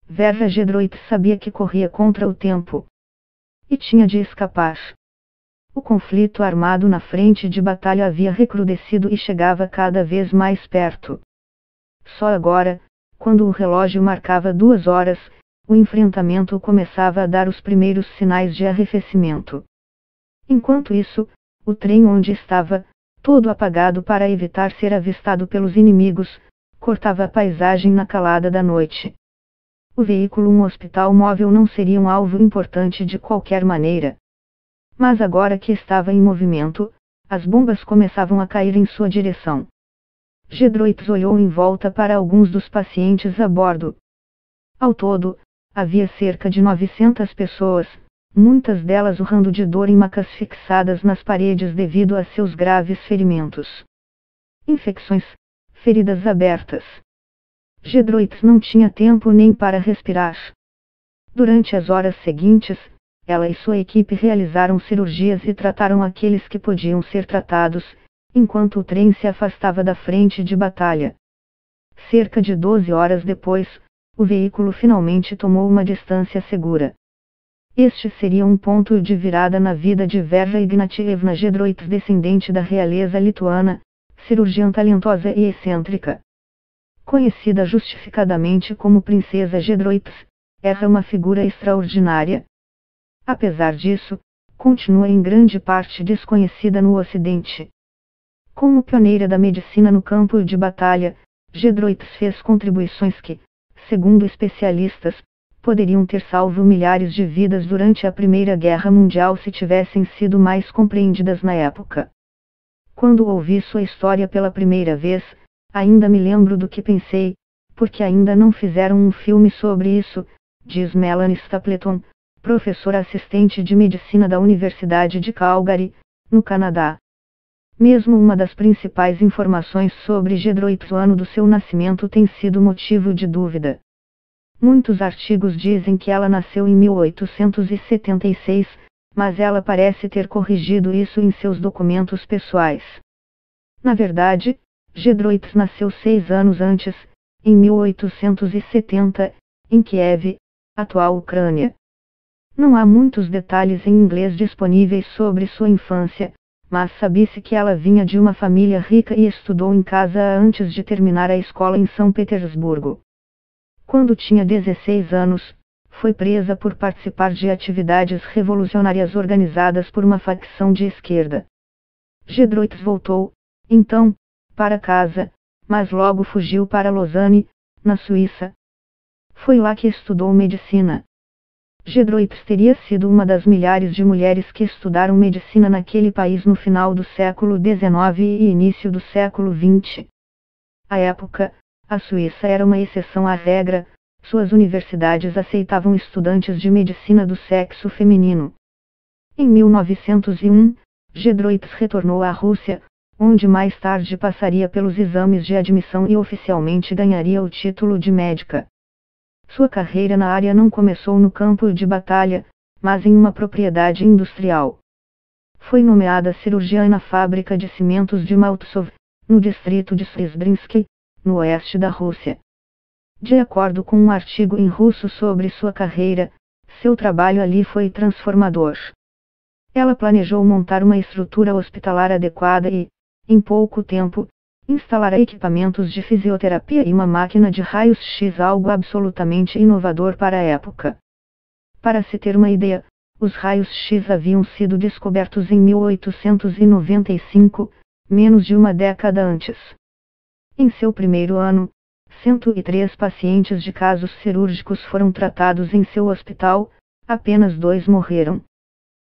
Vercingetorix sabia que corria contra o tempo e tinha de escapar. O conflito armado na frente de batalha havia recrudescido e chegava cada vez mais perto. Só agora, quando o relógio marcava 2 horas, o enfrentamento começava a dar os primeiros sinais de arrefecimento. Enquanto isso, o trem onde estava, todo apagado para evitar ser avistado pelos inimigos, cortava a paisagem na calada da noite. O veículo, um hospital móvel, não seria um alvo importante de qualquer maneira. Mas agora que estava em movimento, as bombas começavam a cair em sua direção. Gedroips olhou em volta para alguns dos pacientes a bordo. Ao todo, havia cerca de 900 pessoas, muitas delas urrando de dor em macas fixadas nas paredes devido a seus graves ferimentos. Infecções, feridas abertas. Gedroips não tinha tempo nem para respirar. Durante as horas seguintes, ela e sua equipe realizaram cirurgias e trataram aqueles que podiam ser tratados, enquanto o trem se afastava da frente de batalha. Cerca de 12 horas depois, o veículo finalmente tomou uma distância segura. Este seria um ponto de virada na vida de Verra Ignatievna Gedroips, descendente da realeza lituana, cirurgiã talentosa e excêntrica. Conhecida justificadamente como Princesa Gedroips, era uma figura extraordinária. Apesar disso, continua em grande parte desconhecida no Ocidente. Como pioneira da medicina no campo de batalha, Gedroips fez contribuições que, segundo especialistas, poderiam ter salvo milhares de vidas durante a Primeira Guerra Mundial se tivessem sido mais compreendidas na época. Quando ouvi sua história pela primeira vez, ainda me lembro do que pensei, porque ainda não fizeram um filme sobre isso, diz Melanie Stapleton, professora assistente de medicina da Universidade de Calgary, no Canadá. Mesmo uma das principais informações sobre Gedroips, o ano do seu nascimento, tem sido motivo de dúvida. Muitos artigos dizem que ela nasceu em 1876, mas ela parece ter corrigido isso em seus documentos pessoais. Na verdade, Gedroips nasceu 6 anos antes, em 1870, em Kiev, atual Ucrânia. Não há muitos detalhes em inglês disponíveis sobre sua infância, mas sabe-se que ela vinha de uma família rica e estudou em casa antes de terminar a escola em São Petersburgo. Quando tinha 16 anos, foi presa por participar de atividades revolucionárias organizadas por uma facção de esquerda. Gedroips voltou, então, para casa, mas logo fugiu para Lausanne, na Suíça. Foi lá que estudou medicina. Gedroips teria sido uma das milhares de mulheres que estudaram medicina naquele país no final do século XIX e início do século XX. À época, a Suíça era uma exceção à regra, suas universidades aceitavam estudantes de medicina do sexo feminino. Em 1901, Gedroips retornou à Rússia, onde mais tarde passaria pelos exames de admissão e oficialmente ganharia o título de médica. Sua carreira na área não começou no campo de batalha, mas em uma propriedade industrial. Foi nomeada cirurgiã na fábrica de cimentos de Maltsov, no distrito de Sesbrinsky, no oeste da Rússia. De acordo com um artigo em russo sobre sua carreira, seu trabalho ali foi transformador. Ela planejou montar uma estrutura hospitalar adequada e, em pouco tempo, instalará equipamentos de fisioterapia e uma máquina de raios-x, algo absolutamente inovador para a época. Para se ter uma ideia, os raios-x haviam sido descobertos em 1895, menos de uma década antes. Em seu primeiro ano, 103 pacientes de casos cirúrgicos foram tratados em seu hospital, apenas 2 morreram.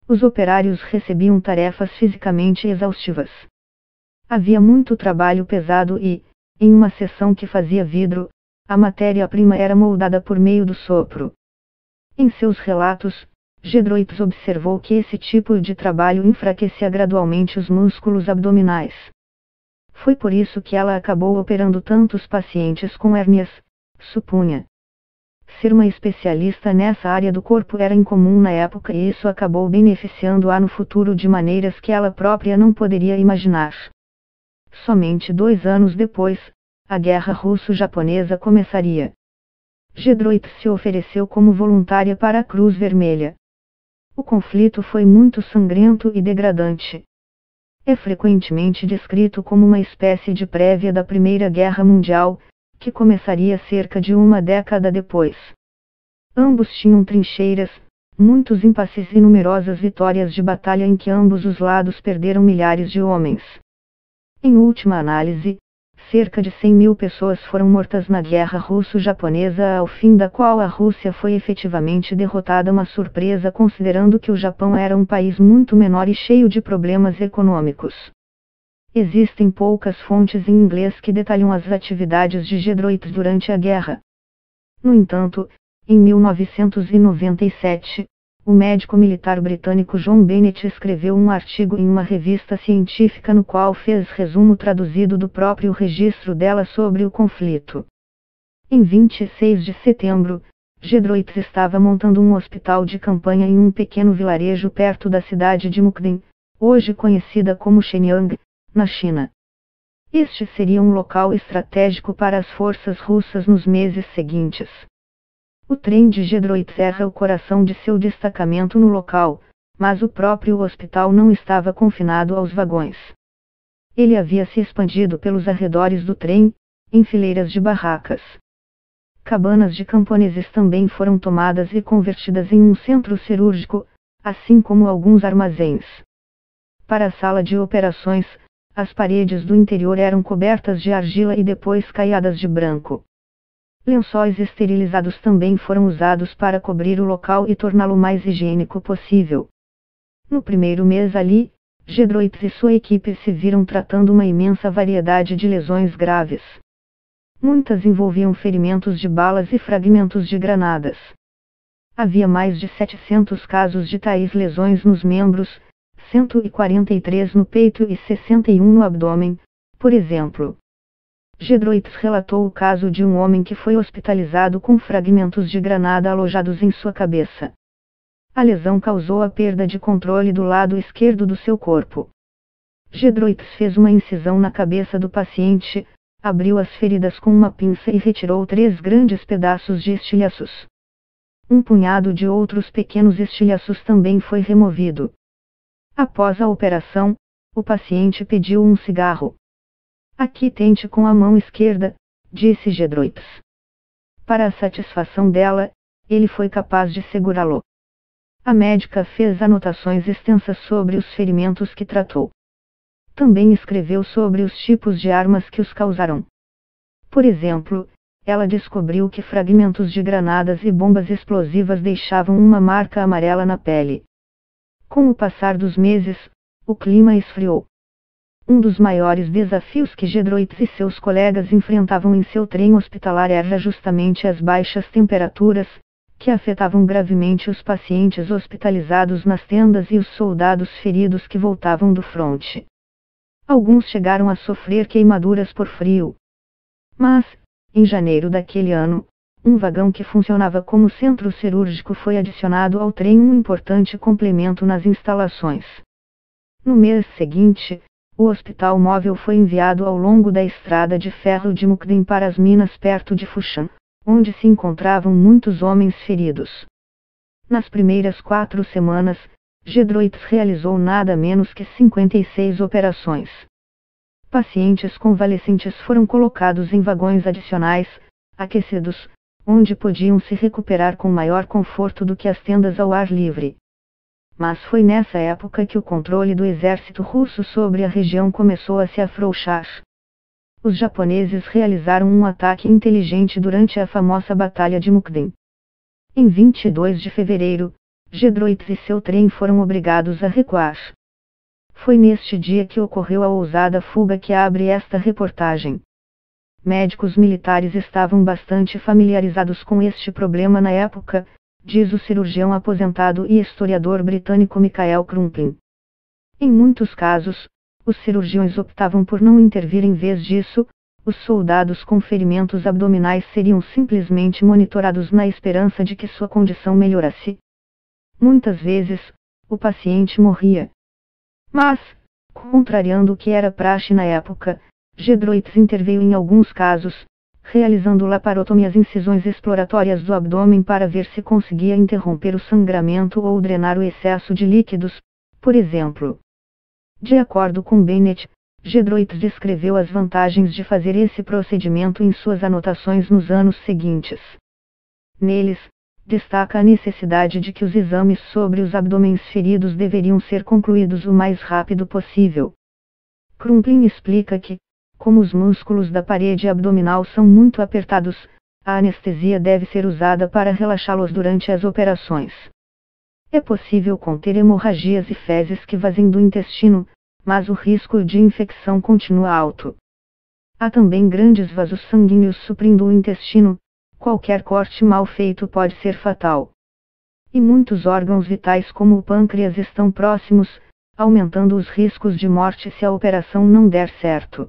Os operários recebiam tarefas fisicamente exaustivas. Havia muito trabalho pesado e, em uma seção que fazia vidro, a matéria-prima era moldada por meio do sopro. Em seus relatos, Gedroips observou que esse tipo de trabalho enfraquecia gradualmente os músculos abdominais. Foi por isso que ela acabou operando tantos pacientes com hérnias, supunha. Ser uma especialista nessa área do corpo era incomum na época e isso acabou beneficiando-a no futuro de maneiras que ela própria não poderia imaginar. Somente 2 anos depois, a Guerra Russo-Japonesa começaria. Gedroit se ofereceu como voluntária para a Cruz Vermelha. O conflito foi muito sangrento e degradante. É frequentemente descrito como uma espécie de prévia da Primeira Guerra Mundial, que começaria cerca de uma década depois. Ambos tinham trincheiras, muitos impasses e numerosas vitórias de batalha em que ambos os lados perderam milhares de homens. Em última análise, cerca de 100.000 pessoas foram mortas na Guerra Russo-Japonesa, ao fim da qual a Rússia foi efetivamente derrotada, uma surpresa considerando que o Japão era um país muito menor e cheio de problemas econômicos. Existem poucas fontes em inglês que detalham as atividades de Gedroit durante a guerra. No entanto, em 1997, o médico militar britânico John Bennett escreveu um artigo em uma revista científica no qual fez resumo traduzido do próprio registro dela sobre o conflito. Em 26 de setembro, Gedroit estava montando um hospital de campanha em um pequeno vilarejo perto da cidade de Mukden, hoje conhecida como Shenyang, na China. Este seria um local estratégico para as forças russas nos meses seguintes. O trem de Gedroit era o coração de seu destacamento no local, mas o próprio hospital não estava confinado aos vagões. Ele havia se expandido pelos arredores do trem, em fileiras de barracas. Cabanas de camponeses também foram tomadas e convertidas em um centro cirúrgico, assim como alguns armazéns. Para a sala de operações, as paredes do interior eram cobertas de argila e depois caiadas de branco. Lençóis esterilizados também foram usados para cobrir o local e torná-lo mais higiênico possível. No primeiro mês ali, Gedroit e sua equipe se viram tratando uma imensa variedade de lesões graves. Muitas envolviam ferimentos de balas e fragmentos de granadas. Havia mais de 700 casos de tais lesões nos membros, 143 no peito e 61 no abdômen, por exemplo. Gedroit relatou o caso de um homem que foi hospitalizado com fragmentos de granada alojados em sua cabeça. A lesão causou a perda de controle do lado esquerdo do seu corpo. Gedroit fez uma incisão na cabeça do paciente, abriu as feridas com uma pinça e retirou 3 grandes pedaços de estilhaços. Um punhado de outros pequenos estilhaços também foi removido. Após a operação, o paciente pediu um cigarro. Aqui tente com a mão esquerda, disse Gedroit. Para a satisfação dela, ele foi capaz de segurá-lo. A médica fez anotações extensas sobre os ferimentos que tratou. Também escreveu sobre os tipos de armas que os causaram. Por exemplo, ela descobriu que fragmentos de granadas e bombas explosivas deixavam uma marca amarela na pele. Com o passar dos meses, o clima esfriou. Um dos maiores desafios que Gedroit e seus colegas enfrentavam em seu trem hospitalar era justamente as baixas temperaturas, que afetavam gravemente os pacientes hospitalizados nas tendas e os soldados feridos que voltavam do fronte. Alguns chegaram a sofrer queimaduras por frio. Mas, em janeiro daquele ano, um vagão que funcionava como centro cirúrgico foi adicionado ao trem, um importante complemento nas instalações. No mês seguinte, o hospital móvel foi enviado ao longo da estrada de ferro de Mukden para as minas perto de Fushan, onde se encontravam muitos homens feridos. Nas primeiras 4 semanas, Gedroit realizou nada menos que 56 operações. Pacientes convalescentes foram colocados em vagões adicionais, aquecidos, onde podiam se recuperar com maior conforto do que as tendas ao ar livre. Mas foi nessa época que o controle do exército russo sobre a região começou a se afrouxar. Os japoneses realizaram um ataque inteligente durante a famosa Batalha de Mukden. Em 22 de fevereiro, Gedroit e seu trem foram obrigados a recuar. Foi neste dia que ocorreu a ousada fuga que abre esta reportagem. Médicos militares estavam bastante familiarizados com este problema na época, diz o cirurgião aposentado e historiador britânico Michael Crumpin. Em muitos casos, os cirurgiões optavam por não intervir. Em vez disso, os soldados com ferimentos abdominais seriam simplesmente monitorados na esperança de que sua condição melhorasse. Muitas vezes, o paciente morria. Mas, contrariando o que era praxe na época, Gedroit interveio em alguns casos, realizando laparotomia, as incisões exploratórias do abdômen para ver se conseguia interromper o sangramento ou drenar o excesso de líquidos, por exemplo. De acordo com Bennett, Gedroic descreveu as vantagens de fazer esse procedimento em suas anotações nos anos seguintes. Neles, destaca a necessidade de que os exames sobre os abdômenes feridos deveriam ser concluídos o mais rápido possível. Crumpling explica que, como os músculos da parede abdominal são muito apertados, a anestesia deve ser usada para relaxá-los durante as operações. É possível conter hemorragias e fezes que vazem do intestino, mas o risco de infecção continua alto. Há também grandes vasos sanguíneos suprindo o intestino, qualquer corte mal feito pode ser fatal. E muitos órgãos vitais como o pâncreas estão próximos, aumentando os riscos de morte se a operação não der certo.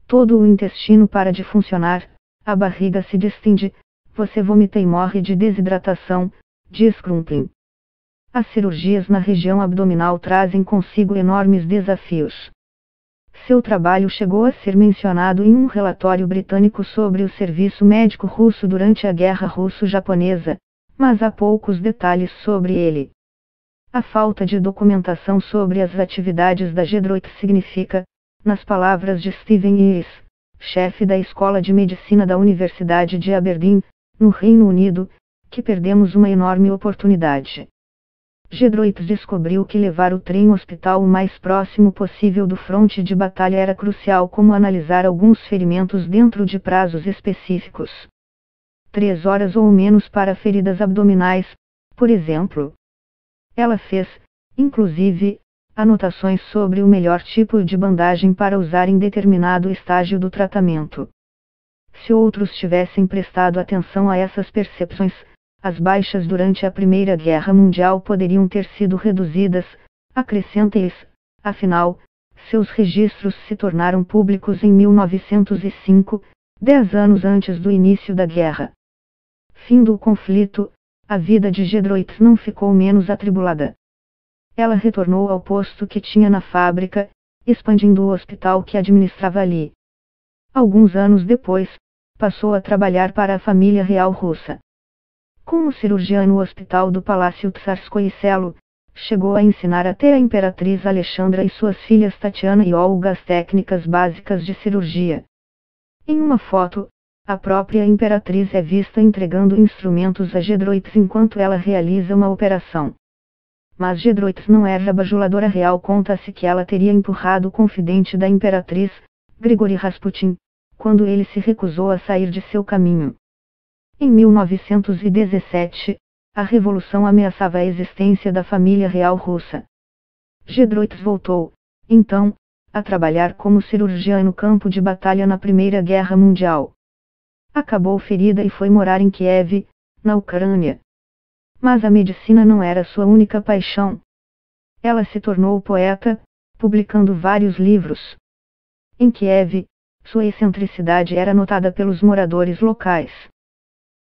Todo o intestino para de funcionar, a barriga se distende, você vomita e morre de desidratação, diz Crumpling. As cirurgias na região abdominal trazem consigo enormes desafios. Seu trabalho chegou a ser mencionado em um relatório britânico sobre o serviço médico russo durante a Guerra Russo-Japonesa, mas há poucos detalhes sobre ele. A falta de documentação sobre as atividades da Gedroic significa, nas palavras de Stephen Yeats, chefe da Escola de Medicina da Universidade de Aberdeen, no Reino Unido, que perdemos uma enorme oportunidade. Gedroic descobriu que levar o trem-hospital o mais próximo possível do fronte de batalha era crucial, como analisar alguns ferimentos dentro de prazos específicos. 3 horas ou menos para feridas abdominais, por exemplo. Ela fez, inclusive, anotações sobre o melhor tipo de bandagem para usar em determinado estágio do tratamento. Se outros tivessem prestado atenção a essas percepções, as baixas durante a Primeira Guerra Mundial poderiam ter sido reduzidas, acrescenta Yeats. Afinal, seus registros se tornaram públicos em 1905, 10 anos antes do início da guerra. Fim do conflito, a vida de Gedroic não ficou menos atribulada. Ela retornou ao posto que tinha na fábrica, expandindo o hospital que administrava ali. Alguns anos depois, passou a trabalhar para a família real russa. Como cirurgiã no hospital do Palácio Tsarskoye Selo, chegou a ensinar até a imperatriz Alexandra e suas filhas Tatiana e Olga as técnicas básicas de cirurgia. Em uma foto, a própria imperatriz é vista entregando instrumentos a Gedroic enquanto ela realiza uma operação. Mas Gedroic não era a bajuladora real. Conta-se que ela teria empurrado o confidente da imperatriz, Grigori Rasputin, quando ele se recusou a sair de seu caminho. Em 1917, a revolução ameaçava a existência da família real russa. Gedroic voltou, então, a trabalhar como cirurgiã no campo de batalha na Primeira Guerra Mundial. Acabou ferida e foi morar em Kiev, na Ucrânia. Mas a medicina não era sua única paixão. Ela se tornou poeta, publicando vários livros. Em Kiev, sua excentricidade era notada pelos moradores locais.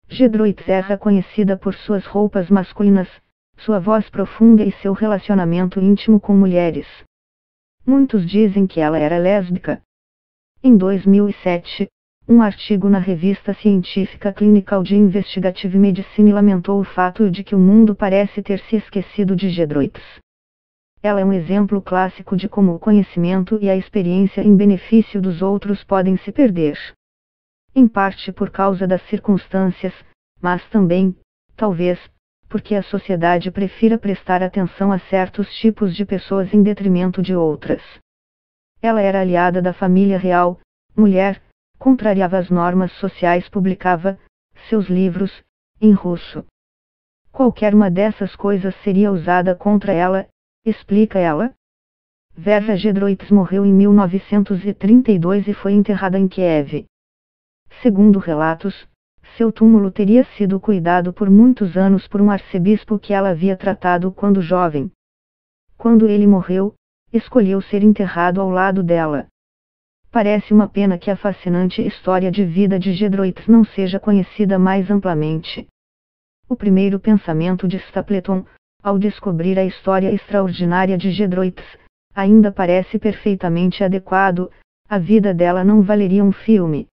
Gedroic era conhecida por suas roupas masculinas, sua voz profunda e seu relacionamento íntimo com mulheres. Muitos dizem que ela era lésbica. Em 2007, um artigo na revista científica Clinical de Investigative Medicine lamentou o fato de que o mundo parece ter se esquecido de Gedroic. Ela é um exemplo clássico de como o conhecimento e a experiência em benefício dos outros podem se perder. Em parte por causa das circunstâncias, mas também, talvez, porque a sociedade prefira prestar atenção a certos tipos de pessoas em detrimento de outras. Ela era aliada da família real, mulher, contrariava as normas sociais, publicava seus livros em russo. Qualquer uma dessas coisas seria usada contra ela, explica ela. Vera Gedroic morreu em 1932 e foi enterrada em Kiev. Segundo relatos, seu túmulo teria sido cuidado por muitos anos por um arcebispo que ela havia tratado quando jovem. Quando ele morreu, escolheu ser enterrado ao lado dela. Parece uma pena que a fascinante história de vida de Gedroic não seja conhecida mais amplamente. O primeiro pensamento de Stapleton, ao descobrir a história extraordinária de Gedroic, ainda parece perfeitamente adequado: a vida dela não valeria um filme.